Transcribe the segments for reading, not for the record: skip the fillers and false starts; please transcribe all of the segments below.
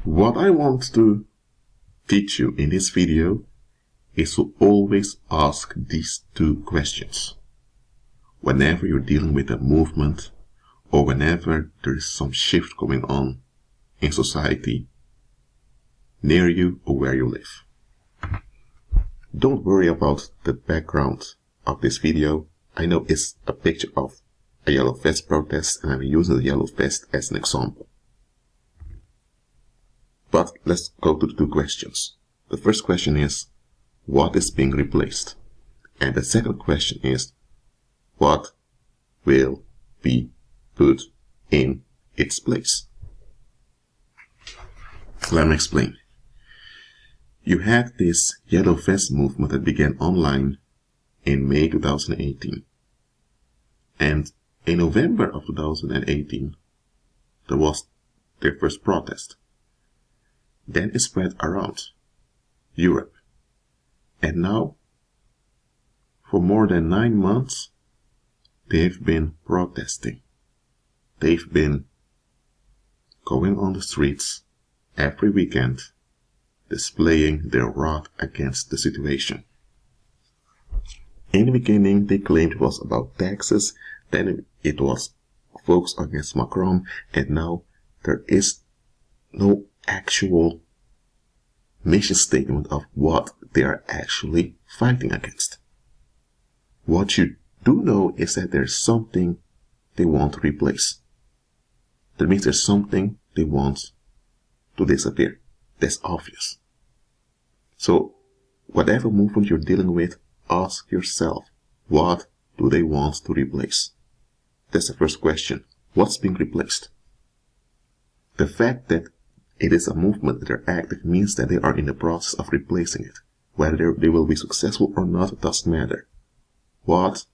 What I want to teach you in this video is to always ask these two questions. Whenever you're dealing with a movement or whenever there is some shift going on in society near you or where you live. Don't worry about the background of this video. I know it's a picture of a yellow vest protest and I'm using the yellow vest as an example. But let's go to the two questions. The first question is, what is being replaced? And the second question is, what will be put in its place? Let me explain. You had this yellow vest movement that began online in May 2018. And in November of 2018, there was their first protest. Then it spread around Europe. And now, for more than 9 months, they've been protesting. They've been going on the streets every weekend, displaying their wrath against the situation. In the beginning, they claimed it was about taxes, then it was focused against Macron, and now there is no actual mission statement of what they are actually fighting against. What you do know is that there's something they want to replace. That means there's something they want to disappear. That's obvious. So, whatever movement you're dealing with, ask yourself, what do they want to replace? That's the first question. What's being replaced? The fact that it is a movement that they're active means that they are in the process of replacing it. Whether they will be successful or not doesn't matter. What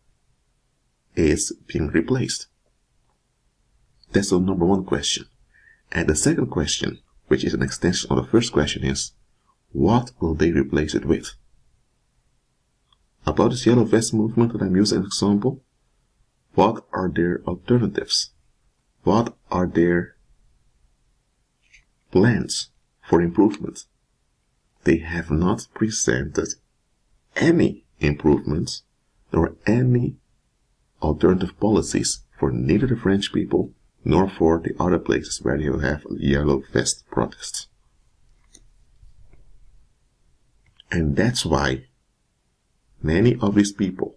is being replaced? That's the number one question. And the second question, which is an extension of the first question, is, what will they replace it with? About this yellow vest movement that I'm using as an example, what are their alternatives? What are their plans for improvement? They have not presented any improvements nor any alternative policies for neither the French people nor for the other places where you have yellow vest protests. And that's why many of these people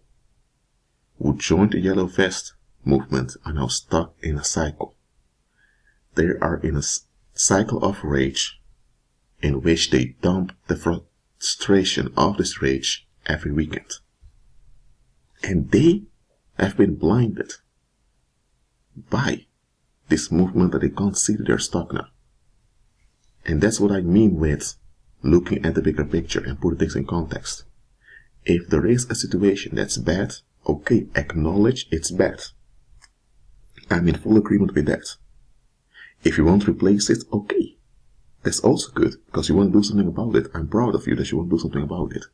who joined the yellow vest movement are now stuck in a cycle. They are in a cycle of rage in which they dump the frustration of this rage every weekend. And they have been blinded by this movement that they can't see that they're stuck now. And that's what I mean with looking at the bigger picture and putting things in context. If there is a situation that's bad, okay, acknowledge it's bad. I'm in full agreement with that. If you want to replace it, okay. That's also good, because you want to do something about it. I'm proud of you that you want to do something about it.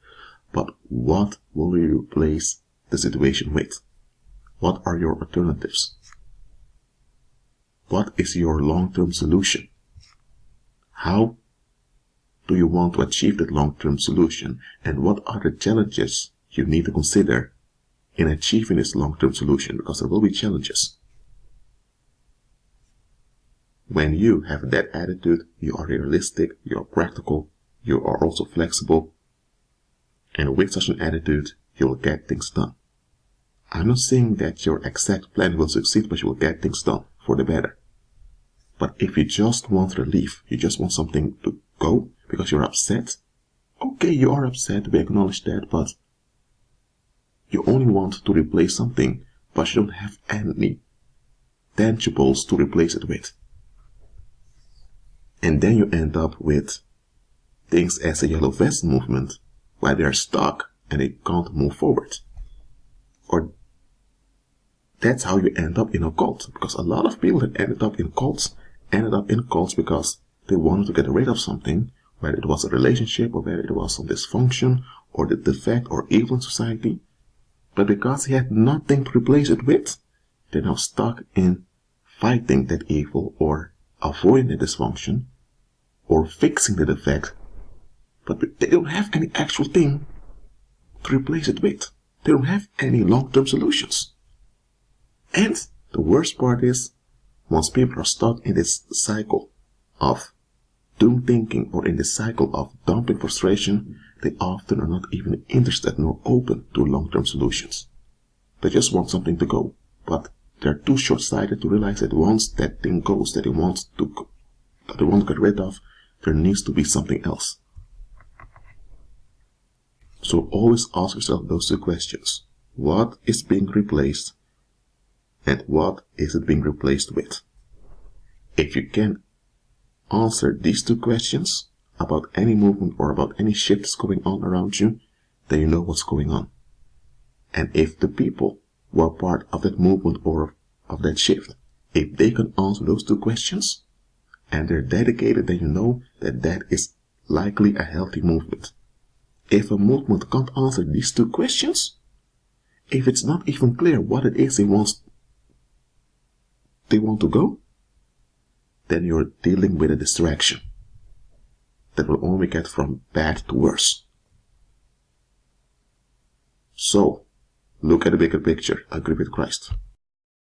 But what will you replace the situation with? What are your alternatives? What is your long-term solution? How do you want to achieve that long-term solution? And what are the challenges you need to consider in achieving this long-term solution? Because there will be challenges. When you have that attitude, you are realistic, you are practical, you are also flexible. And with such an attitude, you will get things done. I'm not saying that your exact plan will succeed, but you will get things done for the better. But if you just want relief, you just want something to go because you're upset, okay, you are upset, we acknowledge that, but you only want to replace something, but you don't have any tangibles to replace it with. And then you end up with things as a yellow vest movement, where they are stuck and they can't move forward. Or that's how you end up in a cult, because a lot of people that ended up in cults because they wanted to get rid of something, whether it was a relationship or whether it was some dysfunction or the defect or evil in society. But because they had nothing to replace it with, they're now stuck in fighting that evil or avoiding the dysfunction or fixing the defect, but they don't have any actual thing to replace it with. They don't have any long-term solutions. And the worst part is, once people are stuck in this cycle of doom thinking or in this cycle of dumping frustration, they often are not even interested nor open to long-term solutions. They just want something to go, but they're too short-sighted to realize that once that thing goes that they want to get rid of, there needs to be something else. So always ask yourself those two questions. What is being replaced and what is it being replaced with? If you can answer these two questions about any movement or about any shifts going on around you, then you know what's going on. And if the people who are part of that movement or of that shift, if they can answer those two questions and they're dedicated, then you know that that is likely a healthy movement. If a movement can't answer these two questions, if it's not even clear what it is they want to go, then you're dealing with a distraction that will only get from bad to worse. So, look at the bigger picture. Agree with Christ.